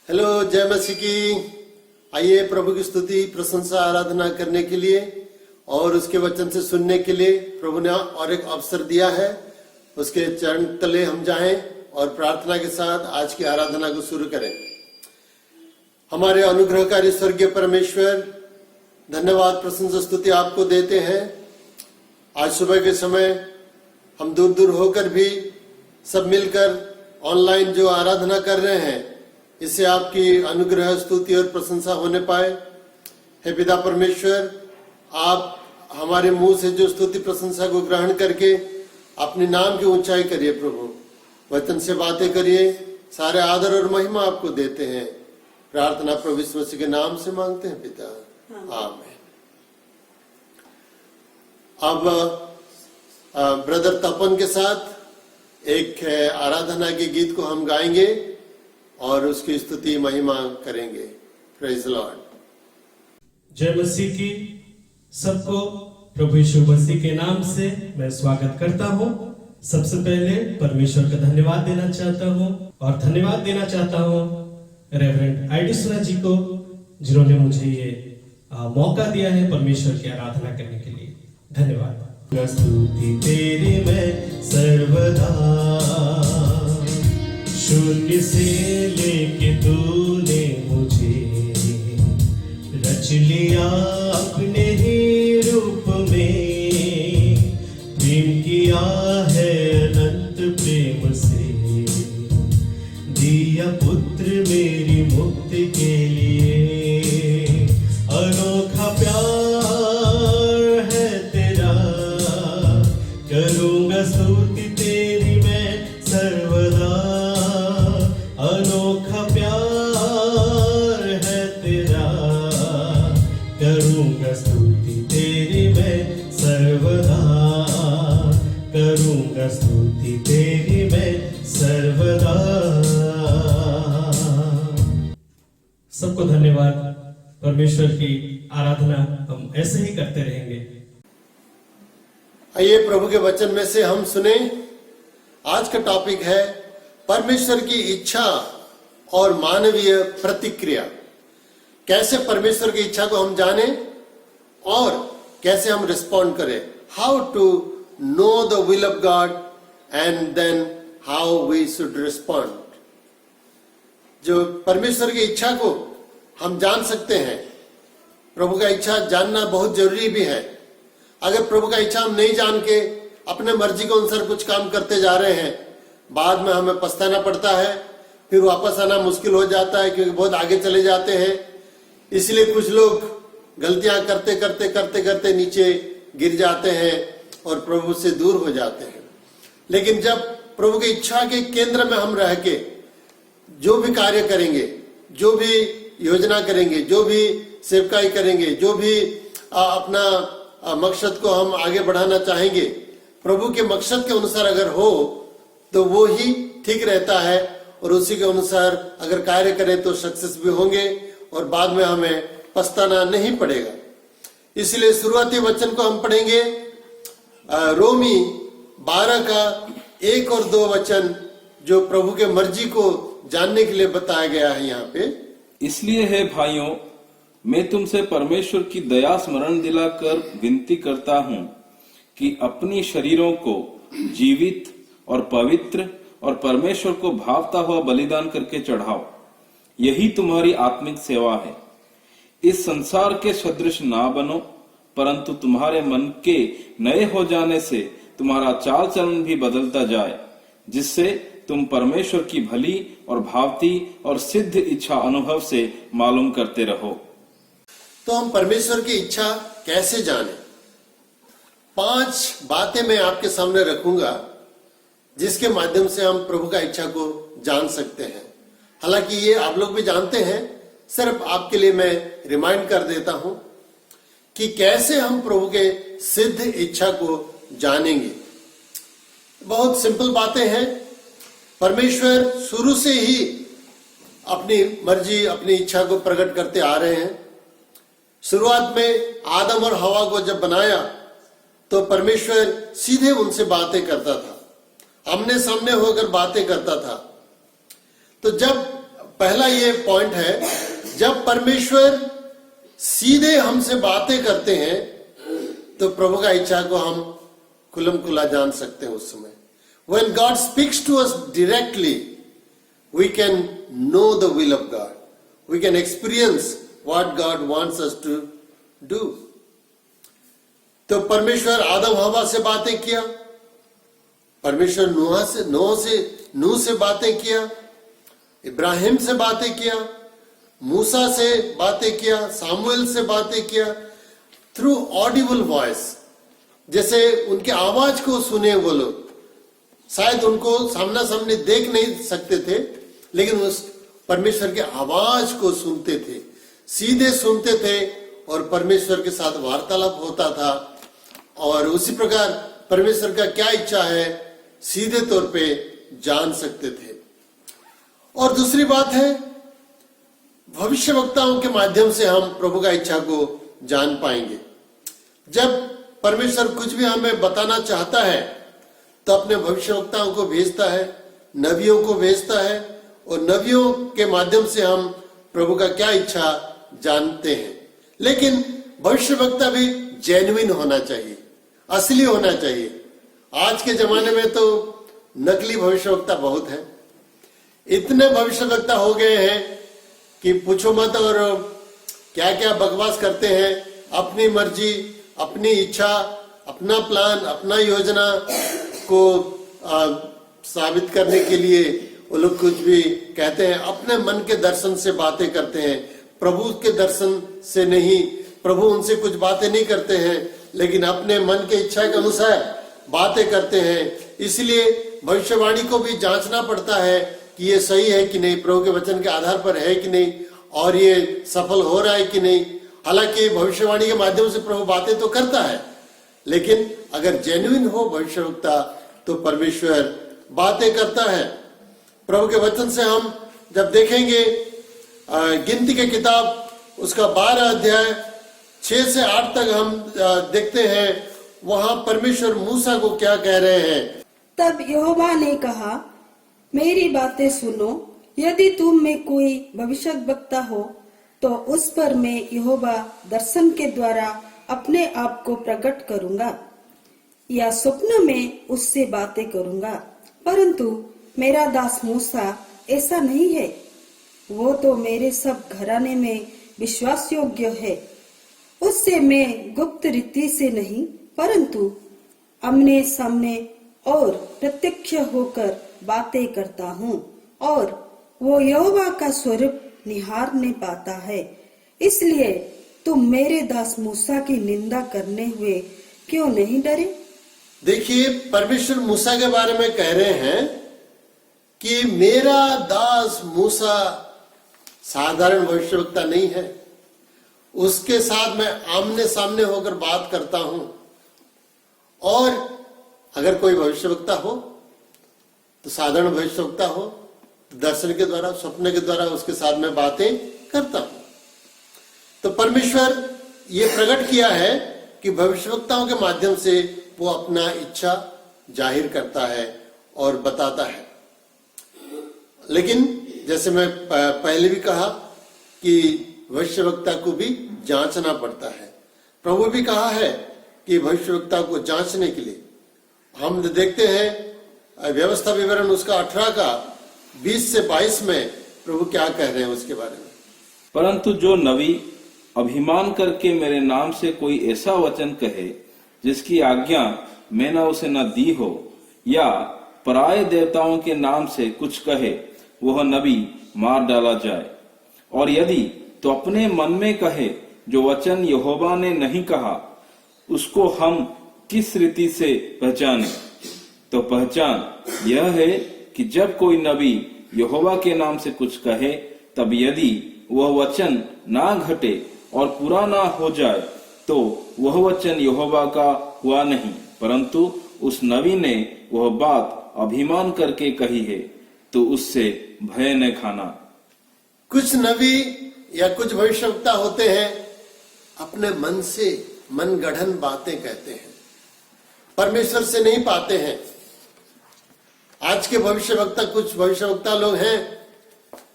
Hello, जय मसीह की। आइए प्रभु की स्तुति, प्रशंसा, आराधना करने के लिए और उसके वचन से सुनने के लिए प्रभु ने और एक अवसर दिया है। उसके चरण तले हम जाएं और प्रार्थना के साथ आज की आराधना को शुरू करें। हमारे अनुग्रहकारी स्वर्गीय परमेश्वर, धन्यवाद, प्रशंसा, स्तुति आपको देते हैं। आज सुबह के समय हम दूर दूर होकर भी सब मिलकर ऑनलाइन जो आराधना कर रहे हैं, इससे आपकी अनुग्रह, स्तुति और प्रशंसा होने पाए। हे पिता परमेश्वर, आप हमारे मुंह से जो स्तुति प्रशंसा को ग्रहण करके अपने नाम की ऊंचाई करिए। प्रभु वचन से बातें करिए। सारे आदर और महिमा आपको देते हैं। प्रार्थना प्रभु यीशु मसीह के नाम से मांगते हैं पिता, आमीन। अब ब्रदर तपन के साथ एक आराधना के गीत को हम गाएंगे और उसकी स्तुति महिमा करेंगे। Praise Lord. जय मसीह की। सबको प्रभु यीशु मसीह के नाम से मैं स्वागत करता हूं। सबसे पहले परमेश्वर का धन्यवाद देना चाहता हूं और धन्यवाद देना चाहता हूं रेवरेंड आईडी सुना जी को, जिन्होंने मुझे ये मौका दिया है परमेश्वर की आराधना करने के लिए। धन्यवाद। स्तुति तेरी मैं सर्वदा, शून्य से लेके तूने मुझे रच लिया अपने ही रूप में। प्रेम किया है अनंत प्रेम से, दिया पुत्र मेरी मुक्ति के लिए। अनोखा प्यार है तेरा, करूंगा स्तुति तेरी मैं सर्वदा। अनोखा प्यार है तेरा, करूंगा स्तुति तेरी मैं सर्वदा। करूंगा स्तुति तेरी मैं सर्वदा। सबको धन्यवाद। परमेश्वर की आराधना हम ऐसे ही करते रहेंगे। आइए प्रभु के वचन में से हम सुने। आज का टॉपिक है परमेश्वर की इच्छा और मानवीय प्रतिक्रिया। कैसे परमेश्वर की इच्छा को हम जाने और कैसे हम रिस्पॉन्ड करें। How to know the will of God and then how we should respond. जो परमेश्वर की इच्छा को हम जान सकते हैं, प्रभु का इच्छा जानना बहुत जरूरी भी है। अगर प्रभु का इच्छा हम नहीं जान के अपने मर्जी के अनुसार कुछ काम करते जा रहे हैं, बाद में हमें पछताना पड़ता है, फिर वापस आना मुश्किल हो जाता है क्योंकि बहुत आगे चले जाते हैं। इसलिए कुछ लोग गलतियां करते करते करते करते नीचे गिर जाते हैं और प्रभु से दूर हो जाते हैं। लेकिन जब प्रभु की इच्छा के केंद्र में हम रह के जो भी कार्य करेंगे, जो भी योजना करेंगे, जो भी सेवकाई करेंगे, जो भी अपना मकसद को हम आगे बढ़ाना चाहेंगे, प्रभु के मकसद के अनुसार अगर हो तो वो ही ठीक रहता है। और उसी के अनुसार अगर कार्य करें तो सक्सेस भी होंगे और बाद में हमें पछताना नहीं पड़ेगा। इसलिए शुरुआती वचन को हम पढ़ेंगे, रोमी 12 का 1 और 2 वचन, जो प्रभु के मर्जी को जानने के लिए बताया गया है यहाँ पे। इसलिए है भाइयों, मैं तुमसे परमेश्वर की दया स्मरण दिलाकर विनती करता हूँ कि अपनी शरीरों को जीवित और पवित्र और परमेश्वर को भावता हुआ बलिदान करके चढ़ाओ। यही तुम्हारी आत्मिक सेवा है। इस संसार के सदृश ना बनो, परंतु तुम्हारे मन के नए हो जाने से तुम्हारा चाल चलन भी बदलता जाए, जिससे तुम परमेश्वर की भली और भावती और सिद्ध इच्छा अनुभव से मालूम करते रहो। तो हम परमेश्वर की इच्छा कैसे जाने? 5 बातें मैं आपके सामने रखूंगा जिसके माध्यम से हम प्रभु का इच्छा को जान सकते हैं। हालांकि ये आप लोग भी जानते हैं, सिर्फ आपके लिए मैं रिमाइंड कर देता हूं कि कैसे हम प्रभु के सिद्ध इच्छा को जानेंगे। बहुत सिंपल बातें हैं। परमेश्वर शुरू से ही अपनी मर्जी, अपनी इच्छा को प्रकट करते आ रहे हैं। शुरुआत में आदम और हवा को जब बनाया तो परमेश्वर सीधे उनसे बातें करता था, आमने सामने होकर बातें करता था। तो जब पहला ये पॉइंट है, जब परमेश्वर सीधे हमसे बातें करते हैं तो प्रभु का इच्छा को हम खुलम खुला जान सकते हैं उस समय। When God speaks to us directly, we can know the will of God. We can experience what God wants us to do. तो परमेश्वर आदम हवा से बातें किया, परमेश्वर नूह से बातें किया, इब्राहिम से बातें किया, मूसा से बातें किया, सामुएल से बातें किया, थ्रू ऑडिबल वॉइस। जैसे उनके आवाज को सुने वो लोग, शायद उनको सामना सामने देख नहीं सकते थे, लेकिन उस परमेश्वर के आवाज को सुनते थे, सीधे सुनते थे और परमेश्वर के साथ वार्तालाप होता था। और उसी प्रकार परमेश्वर का क्या इच्छा है सीधे तौर पे जान सकते थे। और दूसरी बात है, भविष्यवक्ताओं के माध्यम से हम प्रभु का इच्छा को जान पाएंगे। जब परमेश्वर कुछ भी हमें बताना चाहता है तो अपने भविष्यवक्ताओं को भेजता है, नबियों को भेजता है, और नबियों के माध्यम से हम प्रभु का क्या इच्छा जानते हैं। लेकिन भविष्यवक्ता भी जेन्युइन होना चाहिए, असली होना चाहिए। आज के जमाने में तो नकली भविष्यवक्ता बहुत है, इतने भविष्यवक्ता हो गए हैं कि पूछो मत, और क्या क्या बकवास करते हैं, अपनी मर्जी, अपनी इच्छा, अपना प्लान, अपना योजना को साबित करने के लिए वो लोग कुछ भी कहते हैं, अपने मन के दर्शन से बातें करते हैं, प्रभु के दर्शन से नहीं। प्रभु उनसे कुछ बातें नहीं करते हैं, लेकिन अपने मन के इच्छा के अनुसार बातें करते हैं। इसलिए भविष्यवाणी को भी जांचना पड़ता है कि ये सही है कि नहीं, प्रभु के वचन के आधार पर है कि नहीं, और ये सफल हो रहा है कि नहीं। हालांकि भविष्यवाणी के माध्यम से प्रभु बातें तो करता है, लेकिन अगर जेन्युइन हो भविष्यवक्ता तो परमेश्वर बातें करता है। प्रभु के वचन से हम जब देखेंगे गिनती की किताब उसका 12 अध्याय 6 से 8 तक हम देखते हैं, वहां परमेश्वर मूसा को क्या कह रहे हैं। तब यहोवा ने कहा, मेरी बातें सुनो, यदि तुम में कोई भविष्यद्वक्ता हो तो उस पर मैं यहोवा दर्शन के द्वारा अपने आप को प्रकट करूंगा या स्वप्न में उससे बातें करूंगा। परंतु मेरा दास मूसा ऐसा नहीं है, वो तो मेरे सब घराने में विश्वास योग्य है। उससे मैं गुप्त रीति से नहीं, परंतु आमने सामने और प्रत्यक्ष होकर बातें करता हूँ, और वो यहोवा का स्वरूप निहारने पाता है। इसलिए तुम मेरे दास मूसा की निंदा करने हुए क्यों नहीं डरे? देखिए, परमेश्वर मूसा के बारे में कह रहे हैं कि मेरा दास मूसा साधारण भविष्यवक्ता नहीं है, उसके साथ मैं आमने सामने होकर बात करता हूं। और अगर कोई भविष्यवक्ता हो तो साधारण भविष्यवक्ता हो, दर्शन के द्वारा, स्वप्न के द्वारा उसके साथ में बातें करता हूं। तो परमेश्वर ये प्रकट किया है कि भविष्यवक्ताओं के माध्यम से वो अपना इच्छा जाहिर करता है और बताता है। लेकिन जैसे मैं पहले भी कहा कि भविष्यवक्ता को भी जांचना पड़ता है। प्रभु भी कहा है कि भविष्यवक्ता को जांचने के लिए हम देखते हैं व्यवस्था विवरण उसका 18 का 20 से 22 में प्रभु क्या कह रहे हैं उसके बारे में। परंतु जो नबी अभिमान करके मेरे नाम से कोई ऐसा वचन कहे जिसकी आज्ञा मैंने उसे न दी हो, या पराये देवताओं के नाम से कुछ कहे, वह नबी मार डाला जाए। और यदि तो अपने मन में कहे जो वचन यहोवा ने नहीं कहा, उसको हम किस रीति से पहचाने? तो पहचान यह है कि जब कोई नबी यहोवा के नाम से कुछ कहे, तब यदि वह वचन ना घटे और पूरा ना हो जाए, तो वह वचन यहोवा का हुआ नहीं, परंतु उस नबी ने वह बात अभिमान करके कही है, तो उससे भय न खाना। कुछ नबी या कुछ भविष्यवक्ता होते हैं, अपने मन से मन गढ़न बातें कहते हैं, परमेश्वर से नहीं पाते हैं। आज के भविष्यवक्ता, कुछ भविष्यवक्ता लोग हैं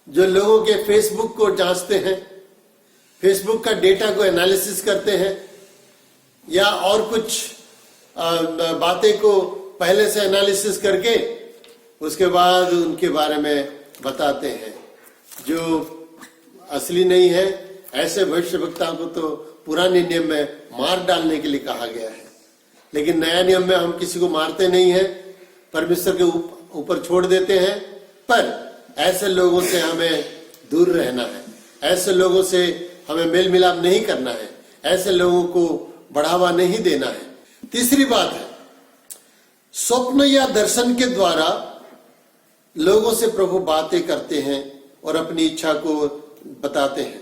जो लोगों के फेसबुक को जांचते हैं, फेसबुक का डेटा को एनालिसिस करते हैं, या और कुछ बातें को पहले से एनालिसिस करके उसके बाद उनके बारे में बताते हैं जो असली नहीं है। ऐसे भविष्यवक्ताओं को तो पुराने नियम में मार डालने के लिए कहा गया है, लेकिन नया नियम में हम किसी को मारते नहीं है, परमेश्वर के ऊपर छोड़ देते हैं। पर ऐसे लोगों से हमें दूर रहना है, ऐसे लोगों से हमें मेल मिलाप नहीं करना है, ऐसे लोगों को बढ़ावा नहीं देना है। तीसरी बात है, स्वप्न या दर्शन के द्वारा लोगों से प्रभु बातें करते हैं और अपनी इच्छा को बताते हैं,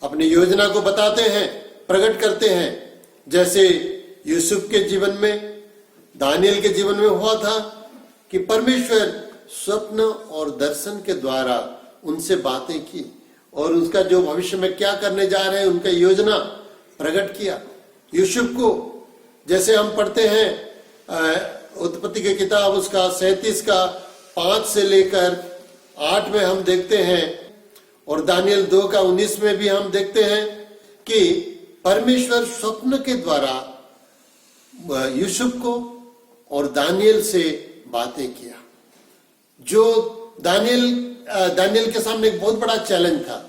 अपनी योजना को बताते हैं, प्रकट करते हैं। जैसे यूसुफ के जीवन में, दानियल के जीवन में हुआ था कि परमेश्वर स्वप्न और दर्शन के द्वारा उनसे बातें की और उसका जो भविष्य में क्या करने जा रहे हैं उनका योजना प्रकट किया। यूसुफ को जैसे हम पढ़ते हैं उत्पत्ति की किताब उसका 37 का 5 से लेकर 8 में हम देखते हैं, और दानियल 2 का 19 में भी हम देखते हैं कि परमेश्वर स्वप्न के द्वारा यूसुफ को और दानियल से बातें किया। जो दानियल के सामने एक बहुत बड़ा चैलेंज था।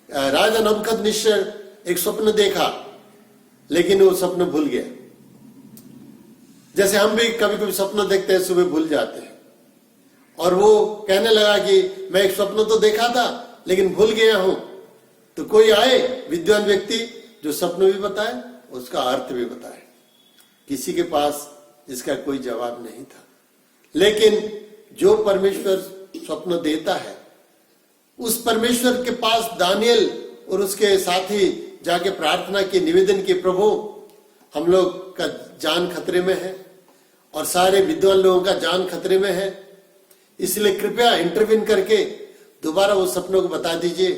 राजा नबूकदनेस्सर एक स्वप्न देखा, लेकिन वो स्वप्न भूल गया। जैसे हम भी कभी कभी स्वप्न देखते हैं, सुबह भूल जाते हैं, और वो कहने लगा कि मैं एक स्वप्न तो देखा था लेकिन भूल गया हूं। तो कोई आए विद्वान व्यक्ति जो स्वप्न भी बताए, उसका अर्थ भी बताए। किसी के पास इसका कोई जवाब नहीं था, लेकिन जो परमेश्वर स्वप्न देता है, उस परमेश्वर के पास दानियल और उसके साथी जाके प्रार्थना की, निवेदन की, प्रभु हम लोग का जान खतरे में है और सारे विद्वान लोगों का जान खतरे में है, इसलिए कृपया इंटरवीन करके दोबारा उस सपनों को बता दीजिए,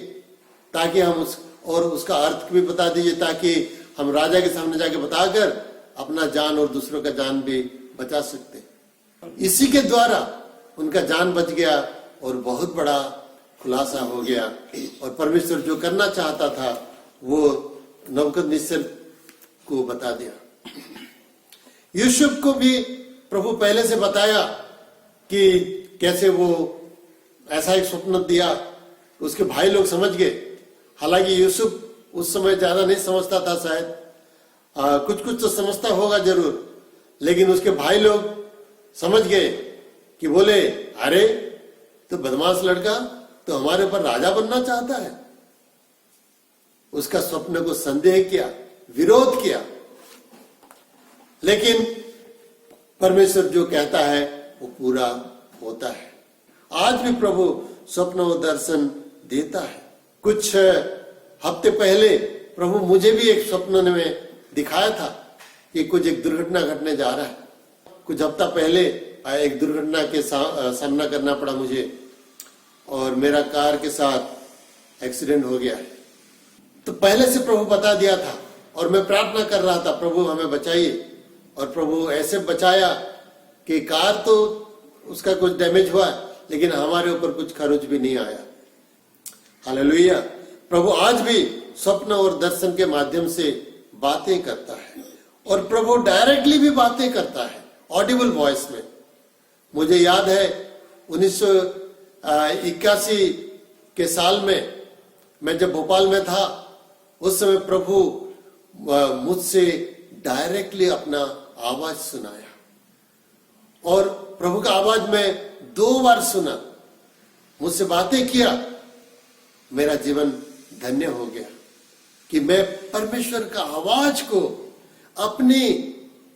ताकि हम उसका अर्थ भी बता दीजिए, ताकि हम राजा के सामने जाके बताकर अपना जान और दूसरों का जान भी बचा सकते। इसी के द्वारा उनका जान बच गया और बहुत बड़ा खुलासा हो गया, और परमेश्वर जो करना चाहता था वो नबूकदनेस्सर को बता दिया। यूसुफ को भी प्रभु पहले से बताया कि कैसे वो ऐसा एक स्वप्न दिया। उसके भाई लोग समझ गए, हालांकि यूसुफ उस समय ज्यादा नहीं समझता था, शायद कुछ कुछ तो समझता होगा जरूर, लेकिन उसके भाई लोग समझ गए कि बोले, अरे तो बदमाश लड़का तो हमारे ऊपर राजा बनना चाहता है। उसका स्वप्न को संदेह किया, विरोध किया, लेकिन परमेश्वर जो कहता है वो पूरा होता है। आज भी प्रभु स्वप्न और दर्शन देता है। कुछ हफ्ते पहले प्रभु मुझे भी एक स्वप्न में दिखाया था कि कुछ एक दुर्घटना घटने जा रहा है। कुछ हफ्ता पहले एक दुर्घटना के सामना करना पड़ा मुझे, और मेरा कार के साथ एक्सीडेंट हो गया है। तो पहले से प्रभु बता दिया था, और मैं प्रार्थना कर रहा था, प्रभु हमें बचाइए, और प्रभु ऐसे बचाया कि कार तो उसका कुछ डैमेज हुआ, लेकिन हमारे ऊपर कुछ खर्च भी नहीं आया। हालेलुया। प्रभु आज भी स्वप्न और दर्शन के माध्यम से बातें करता है, और प्रभु डायरेक्टली भी बातें करता है, ऑडिबल वॉइस में। मुझे याद है 1981 के साल में मैं जब भोपाल में था, उस समय प्रभु मुझसे डायरेक्टली अपना आवाज सुनाया, और प्रभु का आवाज में 2 बार सुना, मुझसे बातें किया। मेरा जीवन धन्य हो गया कि मैं परमेश्वर का आवाज को अपने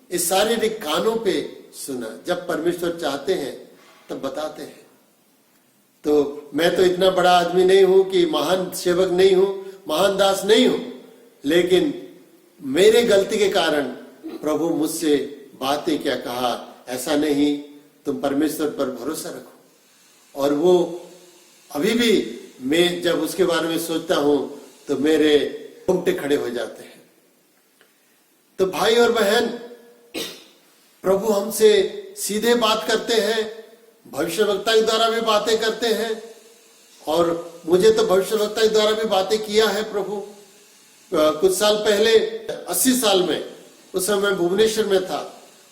इस शारीरिक कानों पे सुना। जब परमेश्वर चाहते हैं तब बताते हैं। तो मैं तो इतना बड़ा आदमी नहीं हूं कि महान सेवक नहीं हूं, महान दास नहीं हूं, लेकिन मेरे गलती के कारण प्रभु मुझसे बातें क्या कहा। ऐसा नहीं, तुम परमेश्वर पर भरोसा रखो। और वो अभी भी मैं जब उसके बारे में सोचता हूं तो मेरे रोंगटे खड़े हो जाते हैं। तो भाई और बहन, प्रभु हमसे सीधे बात करते हैं, भविष्यवक्ता के द्वारा भी बातें करते हैं, और मुझे तो भविष्यवक्ता के द्वारा भी बातें किया है प्रभु। कुछ साल पहले 80 साल में, उस समय मैं भुवनेश्वर में था,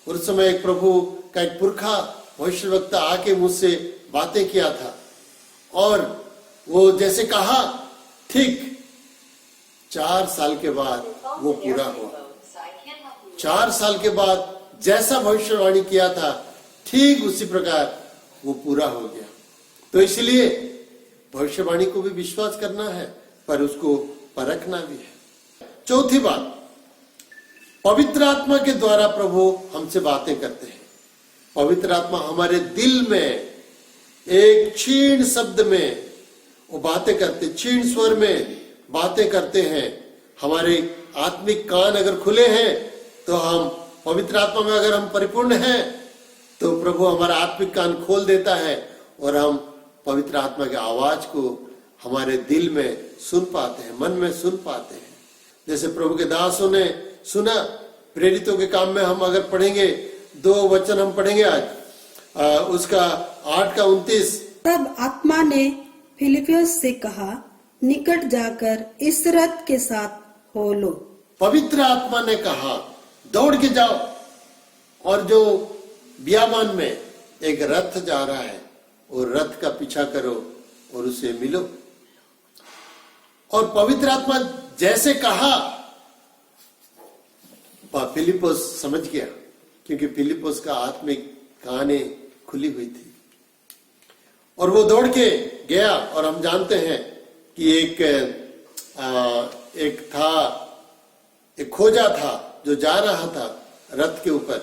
और उस समय एक प्रभु का एक पुरखा भविष्यवक्ता आके मुझसे बातें किया था, और वो जैसे कहा ठीक 4 साल के बाद वो पूरा हुआ। 4 साल के बाद जैसा भविष्यवाणी किया था ठीक उसी प्रकार वो पूरा हो गया। तो इसलिए भविष्यवाणी को भी विश्वास करना है, पर उसको परखना भी है। चौथी बात, पवित्र आत्मा के द्वारा प्रभु हमसे बातें करते हैं। पवित्र आत्मा हमारे दिल में एक क्षीण शब्द में वो बातें करते, क्षीण स्वर में बातें करते हैं। हमारे आत्मिक कान अगर खुले हैं तो हम पवित्र आत्मा में अगर हम परिपूर्ण हैं तो प्रभु हमारा आत्मिक कान खोल देता है और हम पवित्र आत्मा की आवाज को हमारे दिल में सुन पाते हैं, मन में सुन पाते हैं। जैसे प्रभु के दासों ने सुना, प्रेरितों के काम में हम अगर पढ़ेंगे, 2 वचन हम पढ़ेंगे आज, उसका 8:29। तब आत्मा ने फिलिपियोस से कहा, निकट जाकर इस रथ के साथ हो लो। पवित्र आत्मा ने कहा दौड़ के जाओ, और जो बियाबान में एक रथ जा रहा है और रथ का पीछा करो और उसे मिलो। और पवित्र आत्मा जैसे कहा फिलिपोस समझ गया, क्योंकि फिलिपोस का आत्मिक कानें खुली हुई थी, और वो दौड़ के गया। और हम जानते हैं कि एक खोजा था जो जा रहा था रथ के ऊपर,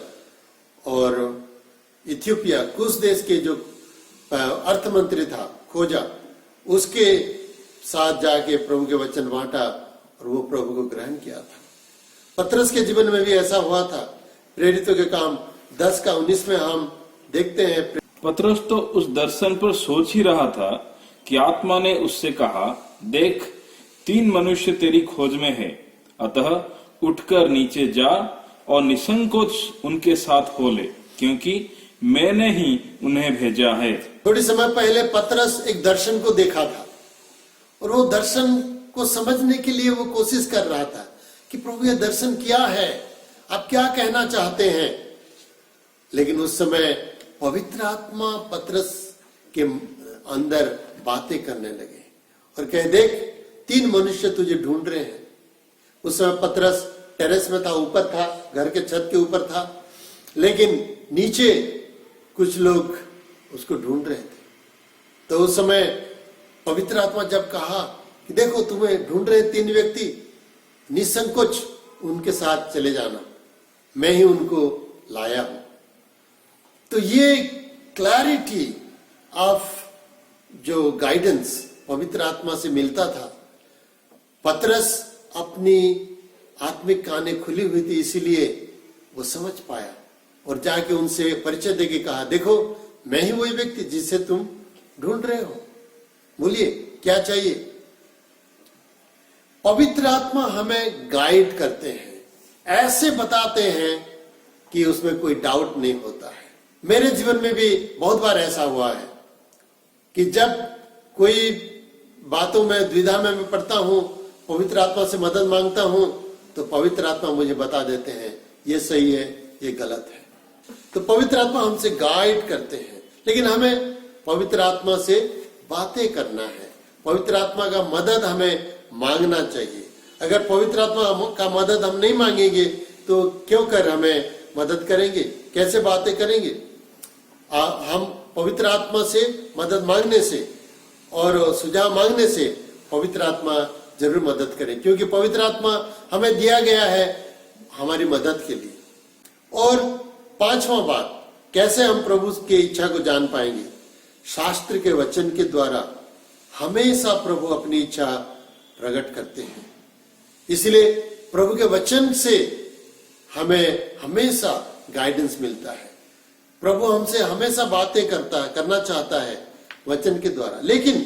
और इथियोपिया कुश देश के जो अर्थमंत्री था खोजा, उसके साथ जाके प्रभु के वचन बांटा और वो प्रभु को ग्रहण किया था। पतरस के जीवन में भी ऐसा हुआ था। प्रेरितों के काम 10:19 में हम देखते हैं, पतरस तो उस दर्शन पर सोच ही रहा था कि आत्मा ने उससे कहा, देख 3 मनुष्य तेरी खोज में है, अतः उठकर नीचे जा और निसंकोच उनके साथ हो ले, क्योंकि मैंने ही उन्हें भेजा है। थोड़ी समय पहले पतरस एक दर्शन को देखा था, और वो दर्शन को समझने के लिए वो कोशिश कर रहा था कि प्रभु ये दर्शन क्या है, आप क्या कहना चाहते हैं। लेकिन उस समय पवित्र आत्मा पतरस के अंदर बातें करने लगे और कहे, देख 3 मनुष्य तुझे ढूंढ रहे हैं। उस समय पतरस टेरेस में था, ऊपर था, घर के छत के ऊपर था, लेकिन नीचे कुछ लोग उसको ढूंढ रहे थे। तो उस समय पवित्र आत्मा जब कहा कि देखो तुम्हें ढूंढ रहे 3 व्यक्ति, निसंकोच उनके साथ चले जाना, मैं ही उनको लाया हूं। तो ये क्लैरिटी ऑफ जो गाइडेंस पवित्र आत्मा से मिलता था, पतरस अपनी आत्मिक कानें खुली हुई थी, इसीलिए वो समझ पाया और जाके उनसे परिचय देके कहा, देखो मैं ही वही व्यक्ति जिसे तुम ढूंढ रहे हो, बोलिए क्या चाहिए। पवित्र आत्मा हमें गाइड करते हैं, ऐसे बताते हैं कि उसमें कोई डाउट नहीं होता है। मेरे जीवन में भी बहुत बार ऐसा हुआ है कि जब कोई बातों में द्विधा में मैं पड़ता हूं, पवित्र आत्मा से मदद मांगता हूं, तो पवित्र आत्मा मुझे बता देते हैं ये सही है, ये गलत है। तो पवित्र आत्मा हमसे गाइड करते हैं, लेकिन हमें पवित्र आत्मा से बातें करना है, पवित्र आत्मा का मदद हमें मांगना चाहिए। अगर पवित्र आत्मा का मदद हम नहीं मांगेंगे तो क्यों कर हमें मदद करेंगे, कैसे बातें करेंगे। हम पवित्र आत्मा से मदद मांगने से और सुझाव मांगने से पवित्र आत्मा जरूर मदद करें, क्योंकि पवित्र आत्मा हमें दिया गया है हमारी मदद के लिए। और 5वां बात, कैसे हम प्रभु की इच्छा को जान पाएंगे। शास्त्र के वचन के द्वारा हमेशा प्रभु अपनी इच्छा प्रकट करते हैं, इसलिए प्रभु के वचन से हमें हमेशा गाइडेंस मिलता है। प्रभु हमसे हमेशा बातें करना चाहता है वचन के द्वारा। लेकिन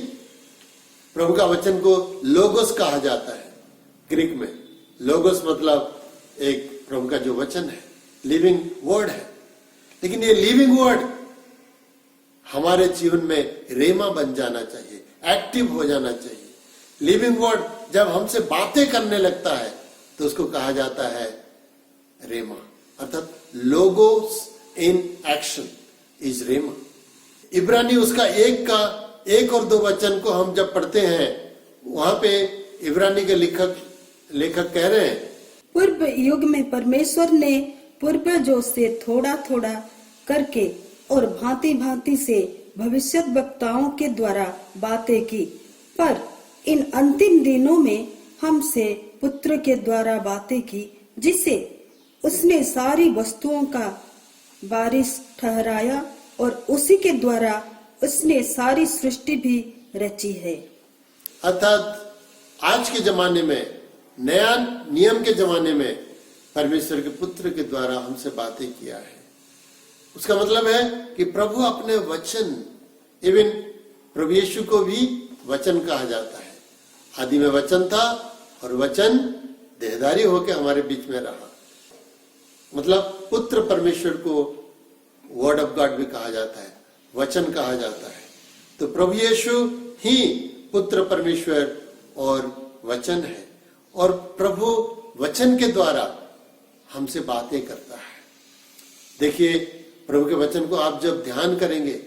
प्रभु का वचन को लोगोस कहा जाता है, ग्रीक में। लोगोस मतलब एक प्रभु का जो वचन है, लिविंग वर्ड है। लेकिन ये लिविंग वर्ड हमारे जीवन में रेमा बन जाना चाहिए, एक्टिव हो जाना चाहिए। लिविंग वर्ड जब हमसे बातें करने लगता है तो उसको कहा जाता है रेमा, अर्थात लोगोस इन एक्शन इज रेमा। इब्रानी उसका 1 और 2 वचन को हम जब पढ़ते हैं, वहां पे इब्रानी के लेखक कह रहे हैं, पूर्व युग में परमेश्वर ने पूर्वजों से थोड़ा थोड़ा करके और भांति भांति से भविष्यत वक्ताओं के द्वारा बातें की, पर इन अंतिम दिनों में हमसे पुत्र के द्वारा बातें की, जिसे उसने सारी वस्तुओं का वारिस ठहराया और उसी के द्वारा उसने सारी सृष्टि भी रची है। अर्थात आज के जमाने में, नया नियम के जमाने में परमेश्वर के पुत्र के द्वारा हमसे बातें किया है। उसका मतलब है कि प्रभु अपने वचन, इवन प्रभु यीशु को भी वचन कहा जाता है। आदि में वचन था और वचन देहधारी होकर हमारे बीच में रहा। मतलब पुत्र परमेश्वर को वर्ड ऑफ गॉड भी कहा जाता है, वचन कहा जाता है। तो प्रभु यीशु ही पुत्र परमेश्वर और वचन है, और प्रभु वचन के द्वारा हमसे बातें करता है। देखिए, प्रभु के वचन को आप जब ध्यान करेंगे,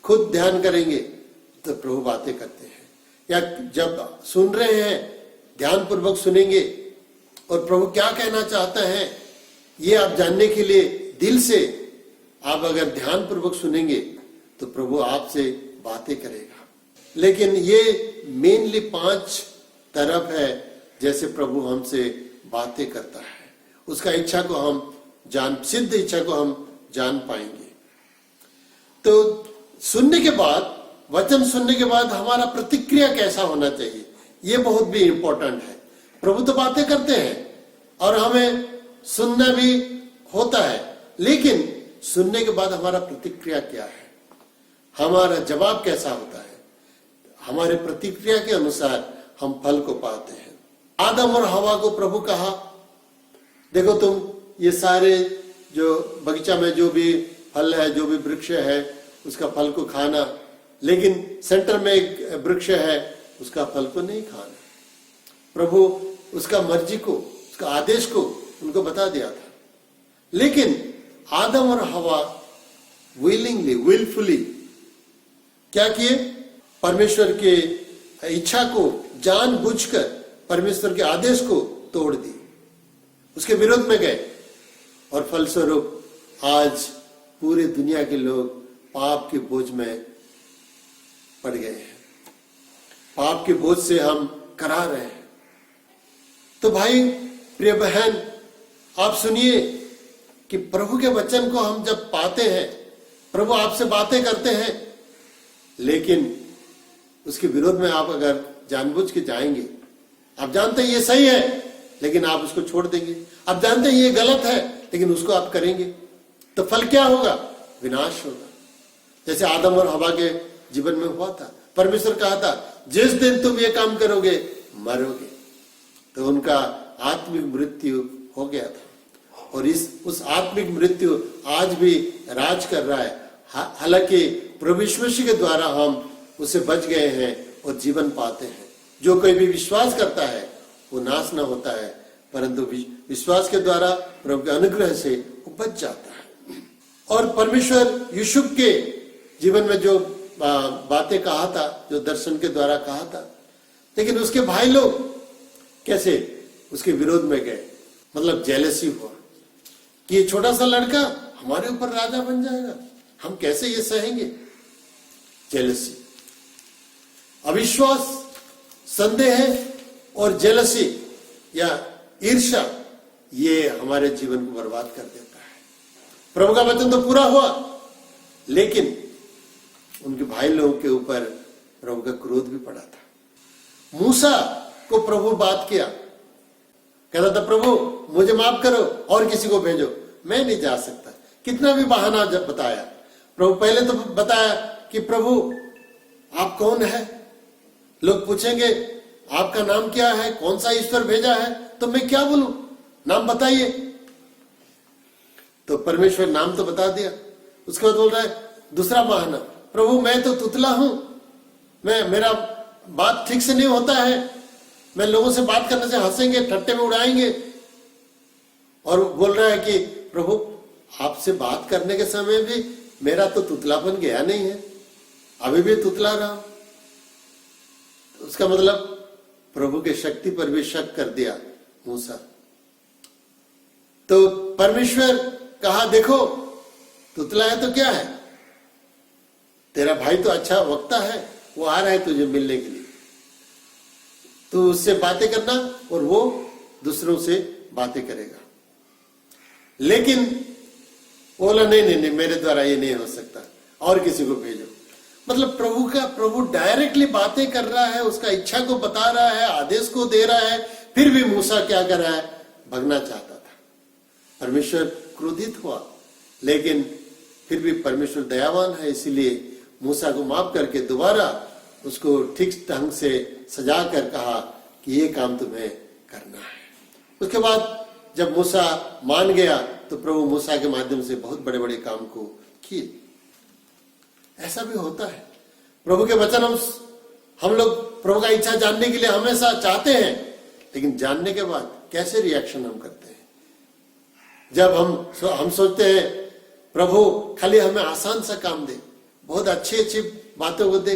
खुद ध्यान करेंगे, तो प्रभु बातें करते हैं। या जब सुन रहे हैं, ध्यान पूर्वक सुनेंगे और प्रभु क्या कहना चाहता है ये आप जानने के लिए दिल से आप अगर ध्यान पूर्वक सुनेंगे तो प्रभु आपसे बातें करेगा। लेकिन ये मेनली 5 तरफ है जैसे प्रभु हमसे बातें करता है। उसका इच्छा को हम सिद्ध इच्छा को हम जान पाएंगे। तो सुनने के बाद, वचन सुनने के बाद हमारा प्रतिक्रिया कैसा होना चाहिए, ये बहुत भी इंपॉर्टेंट है। प्रभु तो बातें करते हैं और हमें सुनना भी होता है, लेकिन सुनने के बाद हमारा प्रतिक्रिया क्या है, हमारा जवाब कैसा होता है, हमारे प्रतिक्रिया के अनुसार हम फल को पाते हैं। आदम और हवा को प्रभु कहा, देखो तुम ये सारे जो बगीचा में जो भी फल है, जो भी वृक्ष है, उसका फल को खाना, लेकिन सेंटर में एक वृक्ष है, उसका फल को नहीं खाना। प्रभु उसका मर्जी को, उसका आदेश को उनको बता दिया था। लेकिन आदम और हवा विलफुली क्या किए, परमेश्वर के इच्छा को जानबूझकर परमेश्वर के आदेश को तोड़ दी, उसके विरोध में गए, और फलस्वरूप आज पूरे दुनिया के लोग पाप के बोझ में पड़ गए हैं। पाप के बोझ से हम करा रहे हैं। तो भाई, प्रिय बहन, आप सुनिए कि प्रभु के वचन को हम जब पाते हैं, प्रभु आपसे बातें करते हैं, लेकिन उसके विरोध में आप अगर जानबूझ के जाएंगे, आप जानते हैं ये सही है लेकिन आप उसको छोड़ देंगे, आप जानते हैं ये गलत है लेकिन उसको आप करेंगे, तो फल क्या होगा? विनाश होगा। जैसे आदम और हवा के जीवन में हुआ था। परमेश्वर कहा था जिस दिन तुम ये काम करोगे मरोगे, तो उनका आत्मिक मृत्यु हो गया था, और उस आत्मिक मृत्यु आज भी राज कर रहा है। हालांकि प्रभु यीशु मसीह के द्वारा हम उससे बच गए हैं और जीवन पाते हैं। जो कोई भी विश्वास करता है वो नाश न होता है, परंतु विश्वास के द्वारा प्रभु के अनुग्रह से वो बच जाता है। और परमेश्वर यूसुफ के जीवन में जो बातें कहा था, जो दर्शन के द्वारा कहा था, लेकिन उसके भाई लोग कैसे उसके विरोध में गए, मतलब जेलसी हुआ कि ये छोटा सा लड़का हमारे ऊपर राजा बन जाएगा, हम कैसे ये सहेंगे। जेलसी, अविश्वास, संदेह और जेलसी या ईर्ष्या, ये हमारे जीवन को बर्बाद कर देता है। प्रभु का वचन तो पूरा हुआ, लेकिन उनके भाई लोगों के ऊपर प्रभु का क्रोध भी पड़ा था। मूसा को प्रभु बात किया, कहता था प्रभु मुझे माफ करो और किसी को भेजो, मैं नहीं जा सकता। कितना भी बहाना जब बताया, प्रभु पहले तो बताया कि प्रभु आप कौन है, लोग पूछेंगे आपका नाम क्या है, कौन सा ईश्वर भेजा है, तो मैं क्या बोलूं, नाम बताइए। तो परमेश्वर नाम तो बता दिया। उसके बाद बोल रहा है दूसरा बहाना, प्रभु मैं तो तुतला हूं, मेरा बात ठीक से नहीं होता है, मैं लोगों से बात करने से हंसेंगे, ठट्टे में उड़ाएंगे। और बोल रहा है कि प्रभु आपसे बात करने के समय भी मेरा तो तुतलापन गया नहीं है, अभी भी तुतला रहा हूं। तो उसका मतलब प्रभु के शक्ति पर भी शक कर दिया मूसा। तो परमेश्वर कहा देखो तुतला है तो क्या है, तेरा भाई तो अच्छा वक्ता है, वो आ रहा है तुझे मिलने के लिए, तो उससे बातें करना और वो दूसरों से बातें करेगा। लेकिन बोला नहीं, मेरे द्वारा ये नहीं हो सकता, और किसी को भेजो। मतलब प्रभु डायरेक्टली बातें कर रहा है, उसका इच्छा को बता रहा है, आदेश को दे रहा है, फिर भी मूसा क्या कर रहा है, भगना चाहता था। परमेश्वर क्रोधित हुआ, लेकिन फिर भी परमेश्वर दयावान है, इसीलिए मूसा को माफ करके दोबारा उसको ठीक ढंग से सजा कर कहा कि ये काम तुम्हें करना है। उसके बाद जब मूसा मान गया तो प्रभु मूसा के माध्यम से बहुत बड़े बड़े काम को किए। ऐसा भी होता है, प्रभु के वचन हम लोग प्रभु का इच्छा जानने के लिए हमेशा चाहते हैं, लेकिन जानने के बाद कैसे रिएक्शन हम करते हैं। जब हम सोचते हैं प्रभु खाली हमें आसान सा काम दे, बहुत अच्छी अच्छी बातों को दे,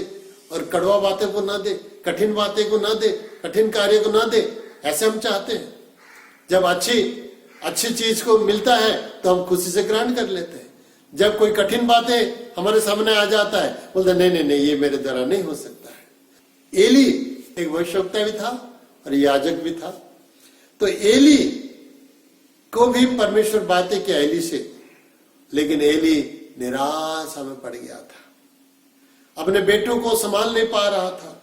और कड़वा बातें को ना दे, कठिन बातें को ना दे, कठिन कार्य को ना दे, ऐसे हम चाहते हैं। जब अच्छी चीज को मिलता है तो हम खुशी से ग्रहण कर लेते हैं। जब कोई कठिन बातें हमारे सामने आ जाता है, बोलते नहीं, ये मेरे द्वारा नहीं हो सकता है। एली एक भविष्यवक्ता भी था और याजक भी था। तो एली को भी परमेश्वर बातें किया एली से, लेकिन एली निराशा में पड़ गया था, अपने बेटों को संभाल नहीं पा रहा था,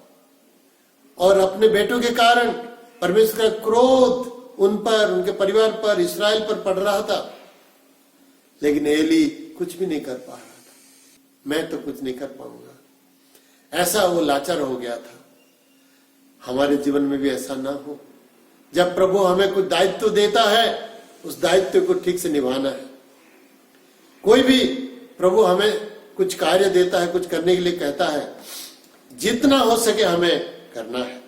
और अपने बेटों के कारण परमेश्वर का क्रोध उन पर, उनके परिवार पर, इस्राएल पर पड़ रहा था। लेकिन एली कुछ भी नहीं कर पा रहा था, मैं तो कुछ नहीं कर पाऊंगा, ऐसा वो लाचार हो गया था। हमारे जीवन में भी ऐसा ना हो। जब प्रभु हमें कुछ दायित्व देता है, उस दायित्व को ठीक से निभाना है। कोई भी प्रभु हमें कुछ कार्य देता है, कुछ करने के लिए कहता है, जितना हो सके हमें करना है।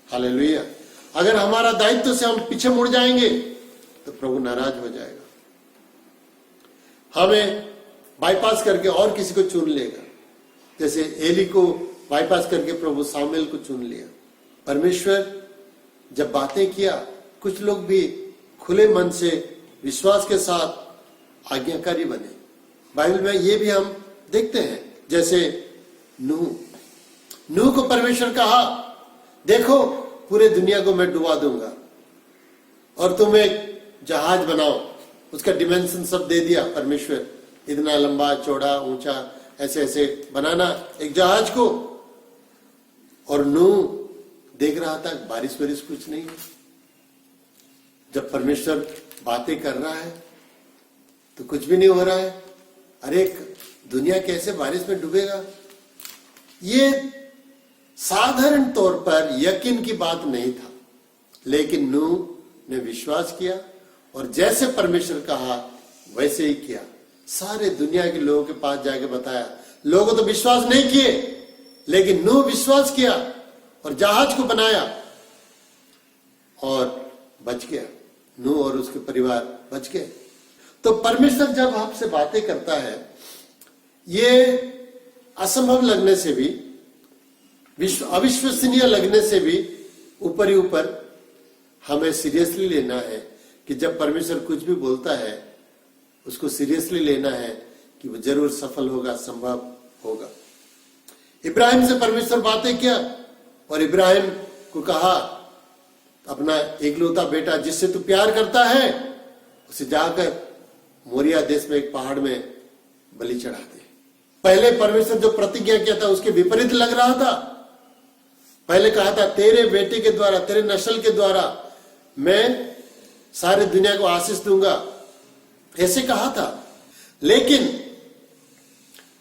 हालेलुया। अगर हमारा दायित्व से हम पीछे मुड़ जाएंगे तो प्रभु नाराज हो जाएगा, हमें बाईपास करके और किसी को चुन लेगा। जैसे एली को बाईपास करके प्रभु सामुएल को चुन लिया। परमेश्वर जब बातें किया, कुछ लोग भी खुले मन से विश्वास के साथ आज्ञाकारी बने। बाइबल में ये भी हम देखते हैं, जैसे नूह को परमेश्वर कहा देखो पूरे दुनिया को मैं डुबा दूंगा और तुम एक जहाज बनाओ। उसका डिमेंशन सब दे दिया परमेश्वर, इतना लंबा चौड़ा ऊंचा ऐसे ऐसे बनाना एक जहाज को। और नूह देख रहा था बारिश वारिश कुछ नहीं है। जब परमेश्वर बातें कर रहा है तो कुछ भी नहीं हो रहा है। अरे दुनिया कैसे बारिश में डूबेगा? ये साधारण तौर पर यकीन की बात नहीं था, लेकिन नूह ने विश्वास किया और जैसे परमेश्वर कहा वैसे ही किया। सारे दुनिया के लोगों के पास जाके बताया। लोगों तो विश्वास नहीं किए, लेकिन नूह विश्वास किया और जहाज को बनाया और बच गया। नूह और उसके परिवार बच गए। तो परमेश्वर जब आपसे बातें करता है, ये असंभव लगने से भी, अविश्वसनीय लगने से भी ऊपर ही ऊपर हमें सीरियसली लेना है कि जब परमेश्वर कुछ भी बोलता है उसको सीरियसली लेना है कि वो जरूर सफल होगा, संभव होगा। इब्राहिम से परमेश्वर बातें किया और इब्राहिम को कहा अपना एकलौता बेटा जिससे तू प्यार करता है उसे जाकर मोरिया देश में एक पहाड़ में बलि चढ़ा दे। पहले परमेश्वर जो प्रतिज्ञा किया था उसके विपरीत लग रहा था। पहले कहा था तेरे बेटे के द्वारा, तेरे नस्ल के द्वारा मैं सारी दुनिया को आशीष दूंगा, ऐसे कहा था। लेकिन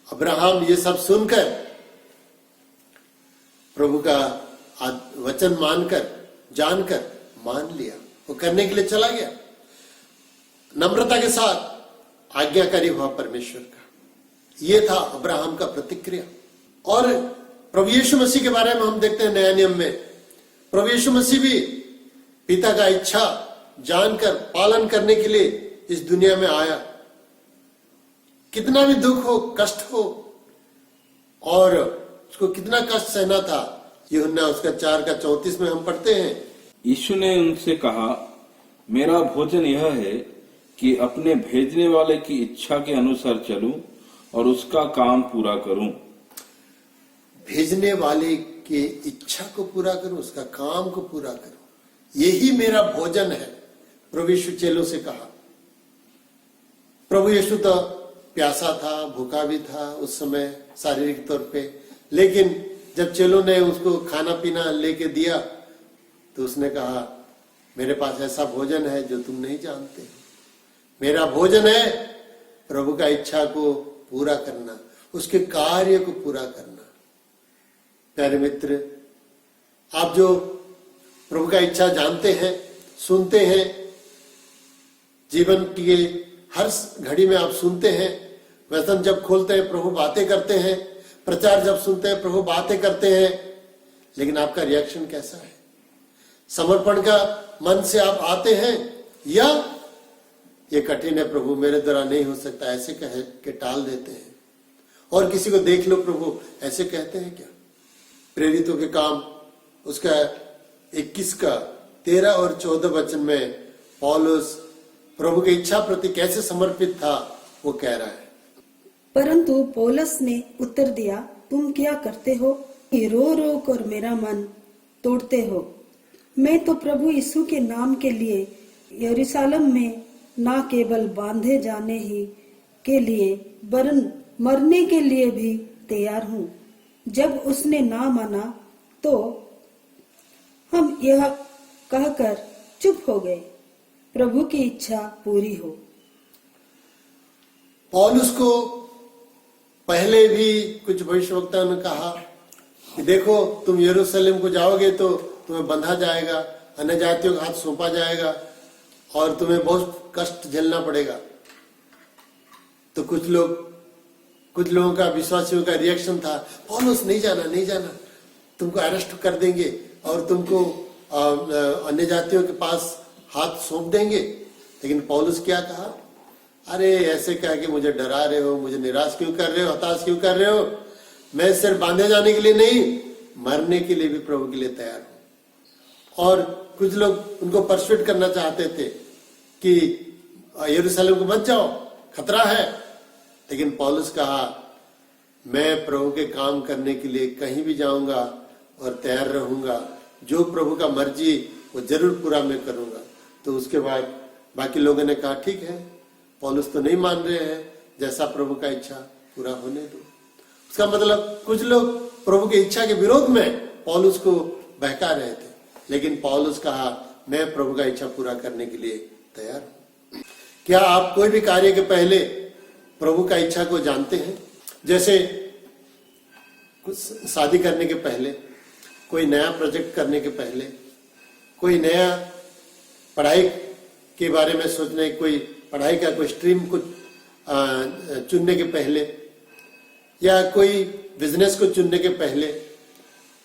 अब्राहम ये सब सुनकर प्रभु का वचन मानकर, जानकर मान लिया, वो करने के लिए चला गया। नम्रता के साथ आज्ञाकारी हुआ परमेश्वर का। यह था अब्राहम का प्रतिक्रिया। और प्रभु यीशु मसीह के बारे में हम देखते हैं नया नियम में, प्रभु यीशु मसीह भी पिता का इच्छा जानकर पालन करने के लिए इस दुनिया में आया। कितना भी दुख हो, कष्ट हो, और उसको कितना कष्ट सहना था, यूहन्ना उसका 4:34 में हम पढ़ते हैं। यीशु ने उनसे कहा, मेरा भोजन यह है कि अपने भेजने वाले की इच्छा के अनुसार चलूं और उसका काम पूरा करूं। भेजने वाले की इच्छा को पूरा करूं, उसका काम को पूरा करूं, यही मेरा भोजन है, प्रभु यीशु चेलों से कहा। प्रभु यीशु तो प्यासा था, भूखा भी था उस समय शारीरिक तौर पे, लेकिन जब चेलों ने उसको खाना पीना लेके दिया तो उसने कहा, मेरे पास ऐसा भोजन है जो तुम नहीं जानते। मेरा भोजन है प्रभु का इच्छा को पूरा करना, उसके कार्य को पूरा करना। प्यारे मित्र, आप जो प्रभु का इच्छा जानते हैं, सुनते हैं, जीवन के हर घड़ी में आप सुनते हैं, वचन जब खोलते हैं प्रभु बातें करते हैं, प्रचार जब सुनते हैं प्रभु बातें करते हैं, लेकिन आपका रिएक्शन कैसा है? समर्पण का मन से आप आते हैं, या ये कठिन है प्रभु, मेरे द्वारा नहीं हो सकता, ऐसे कह के टाल देते हैं? और किसी को देख लो प्रभु, ऐसे कहते हैं क्या? प्रेरितों के काम उसका 21 का 13 और 14 वचन में पौलुस प्रभु की इच्छा प्रति कैसे समर्पित था वो कह रहा है। परंतु पौलुस ने उत्तर दिया, तुम क्या करते हो? रो रो कर मेरा मन तोड़ते हो। मैं तो प्रभु यीशु के नाम के लिए यरूशलेम में ना केवल बांधे जाने ही के लिए वरन मरने के लिए भी तैयार हूँ। जब उसने ना माना तो हम यह कहकर चुप हो गए, प्रभु की इच्छा पूरी हो। पौलुस को पहले भी कुछ भविष्यवक्ताओं ने कहा कि देखो, तुम यरूशलेम को जाओगे तो तुम्हें बंधा जाएगा, अन्य जातियों का हाथ सौंपा जाएगा और तुम्हें बहुत कष्ट झेलना पड़ेगा। तो कुछ लोगों का, विश्वासियों का रिएक्शन था, पौलुस नहीं जाना, नहीं जाना, तुमको अरेस्ट कर देंगे और तुमको अन्य जातियों के पास हाथ सौंप देंगे। लेकिन पौलुस क्या कहा? अरे ऐसे कह के मुझे डरा रहे हो, मुझे निराश क्यों कर रहे हो, हताश क्यों कर रहे हो? मैं सिर्फ बांधे जाने के लिए नहीं, मरने के लिए भी प्रभु के लिए तैयार हूं। और कुछ लोग उनको परसुएट करना चाहते थे कि यरूशलेम को मत जाओ, खतरा है। लेकिन पौलुस कहा, मैं प्रभु के काम करने के लिए कहीं भी जाऊंगा और तैयार रहूंगा, जो प्रभु का मर्जी वो जरूर पूरा मैं करूंगा। तो उसके बाद बाकी लोगों ने कहा, ठीक है, पौलुस तो नहीं मान रहे हैं, जैसा प्रभु का इच्छा पूरा होने दो। उसका मतलब कुछ लोग प्रभु की इच्छा के विरोध में पौलुस को बहका रहे थे, लेकिन पौलुस कहा, मैं प्रभु का इच्छा पूरा करने के लिए तैयार हूं। क्या आप कोई भी कार्य के पहले प्रभु का इच्छा को जानते हैं? जैसे कुछ शादी करने के पहले, कोई नया प्रोजेक्ट करने के पहले, कोई नया पढ़ाई के बारे में सोचने, कोई पढ़ाई का कोई स्ट्रीम को चुनने के पहले, या कोई बिजनेस को चुनने के पहले,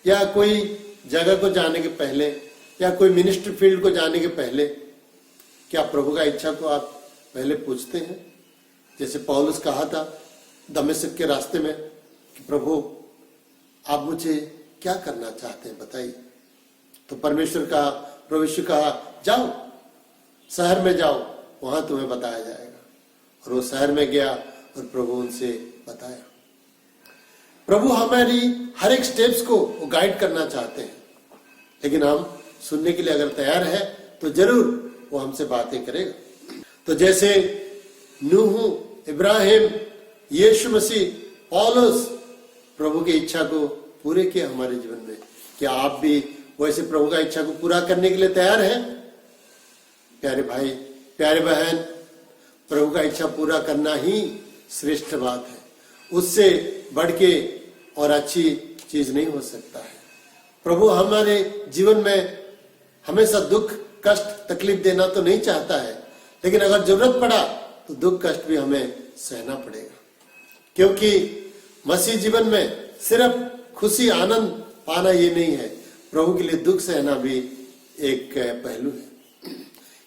या कोई जगह को जाने के पहले, या कोई मिनिस्ट्री फील्ड को जाने के पहले, क्या प्रभु का इच्छा को आप पहले पूछते हैं? जैसे पौलुस कहा था दमिश्क के रास्ते में कि प्रभु आप मुझे क्या करना चाहते हैं बताइए। तो परमेश्वर कहा, प्रभु यीशु कहा, जाओ शहर में जाओ, वहां तुम्हें बताया जाएगा। और वो शहर में गया और प्रभु उनसे बताया। प्रभु हमारी हर एक स्टेप्स को गाइड करना चाहते हैं, लेकिन हम सुनने के लिए अगर तैयार है तो जरूर वो हमसे बातें करेगा। तो जैसे नूह, इब्राहिम, यीशु मसीह, पौलुस प्रभु की इच्छा को पूरे किया हमारे जीवन में, क्या आप भी वैसे प्रभु का इच्छा को पूरा करने के लिए तैयार हैं? प्यारे भाई, प्यारे बहन, प्रभु का इच्छा पूरा करना ही श्रेष्ठ बात है। उससे बढ़ के और अच्छी चीज नहीं हो सकता है। प्रभु हमारे जीवन में हमेशा दुख, कष्ट, तकलीफ देना तो नहीं चाहता है, लेकिन अगर जरूरत पड़ा तो दुख कष्ट भी हमें सहना पड़ेगा, क्योंकि मसीह जीवन में सिर्फ खुशी आनंद पाना ये नहीं है, प्रभु के लिए दुख सहना भी एक पहलू है।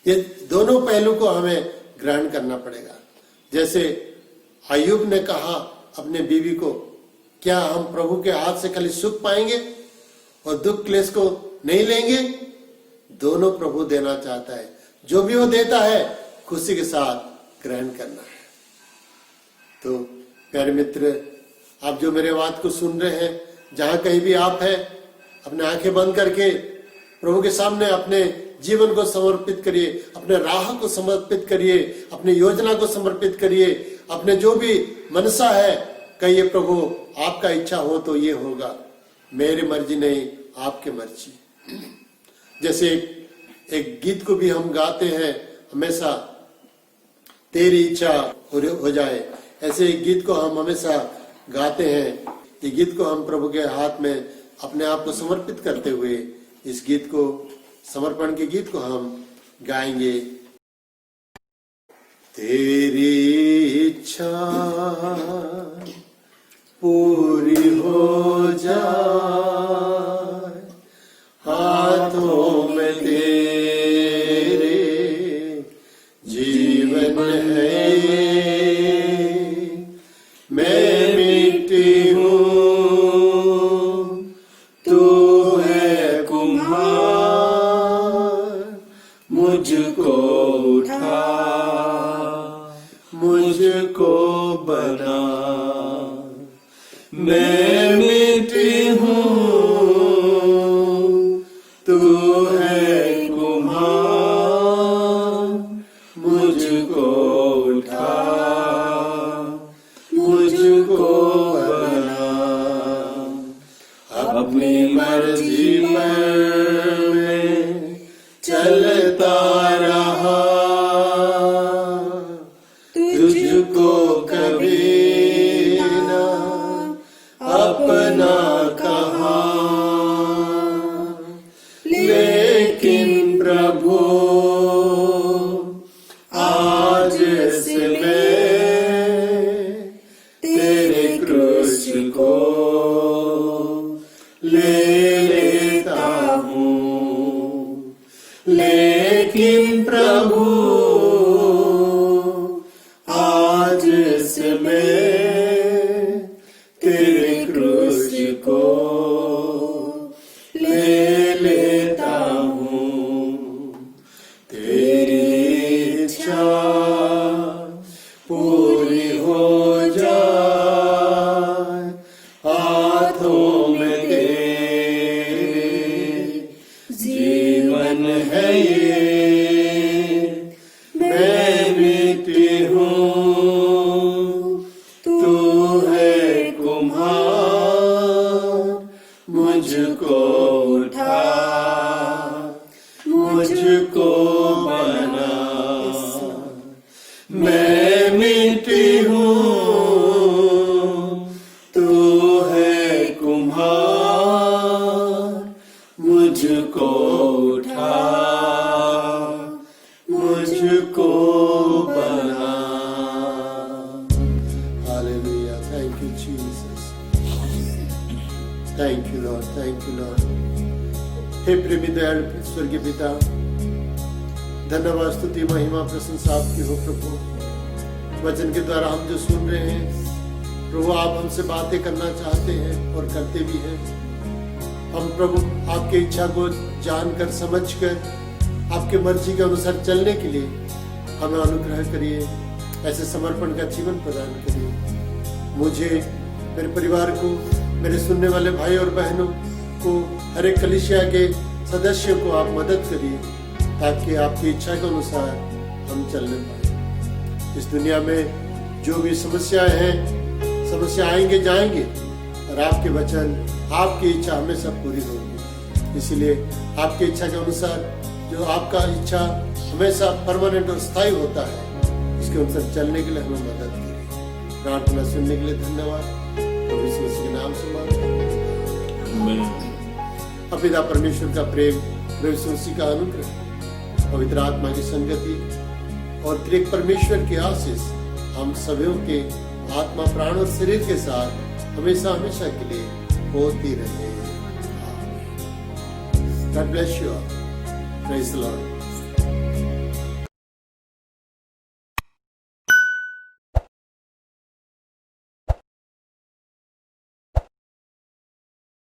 ये दोनों पहलू को हमें ग्रहण करना पड़ेगा। जैसे अय्यूब ने कहा अपने बीवी को, क्या हम प्रभु के हाथ से खाली सुख पाएंगे और दुख क्लेश को नहीं लेंगे? दोनों प्रभु देना चाहता है, जो भी वो देता है खुशी के साथ ग्रहण करना है। तो प्यारे मित्र, आप जो मेरे बात को सुन रहे हैं, जहां कहीं भी आप हैं, अपने आंखें बंद करके प्रभु के सामने अपने जीवन को समर्पित करिए, अपने राह को समर्पित करिए, अपनी योजना को समर्पित करिए, अपने जो भी मनसा है कहिए, प्रभु आपका इच्छा हो तो ये होगा, मेरी मर्जी नहीं आपकी मर्जी। जैसे एक गीत को भी हम गाते हैं हमेशा, तेरी इच्छा हो जाए, ऐसे एक गीत को हम हमेशा गाते हैं। ये गीत को हम प्रभु के हाथ में अपने आप को समर्पित करते हुए इस गीत को, समर्पण के गीत को हम गाएंगे। तेरी इच्छा पूरी हो जाए, हाथों में तेरे जीवन है, मैं मिट्टी हूँ तू है कुम्हार, मुझको उठा मुझको बना, मैं मिट्टी हूँ तू है कुम्हार, मुझको उठा मुझको बना, अपनी मर्जी पर मैं चलता रहा, तुझको कभी ना अपना कहा, लेकिन प्रभु आज से मैं तेरे क्रूस को ले लेता हूँ, लेकिन प्रभु आज से मैं तेरे क्रूस को ले लेता हूँ, तेरी इच्छा पूरी हो जाए, हाथों में तेरे जीवन है ये, मैं मिट्टी हूँ तू है कुम्हार, मुझको उठा मुझको बना, मैं मिट्टी हूँ तू है कुम्हार, मुझको उठा मुझको बना। Hallelujah, thank you Jesus, thank you lord, thank you lord. हे प्रेमी दयालु स्वर्गीय पिता, धन्यवाद स्तुति महिमा प्रशंसा आपकी हो प्रभु। वचन के द्वारा हम जो सुन रहे हैं प्रभु, आप हमसे बातें करना चाहते हैं और करते भी हैं। हम प्रभु आपकी इच्छा को जानकर समझकर आपके मर्जी के अनुसार चलने के लिए हमें अनुग्रह करिए, ऐसे समर्पण का जीवन प्रदान करिए। मुझे, मेरे परिवार को, मेरे सुनने वाले भाई और बहनों को, हर एक कलीसिया के सदस्यों को आप मदद करिए, ताकि आपकी इच्छा के अनुसार हम चलने पाए। इस दुनिया में जो भी समस्याएं हैं, समस्या आएंगे जाएंगे, और आपके वचन, आपकी इच्छा हमेशा पूरी होगी। इसलिए आपकी इच्छा के अनुसार, जो आपका इच्छा हमेशा परमानेंट और स्थायी होता है, उसके अनुसार चलने के लिए हमें मदद करिए। प्रार्थना सुनने के लिए धन्यवाद, प्रभु यीशु मसीह के नाम से मांगते हैं। पिता परमेश्वर का प्रेम, प्रभु यीशु मसीह का अनुग्रह, पवित्र आत्मा की संगति और त्रिएक परमेश्वर की आशीष हम सभी के आत्मा, प्राण और शरीर के साथ हमेशा हमेशा के लिए होती रहे। God bless you. Praise the Lord.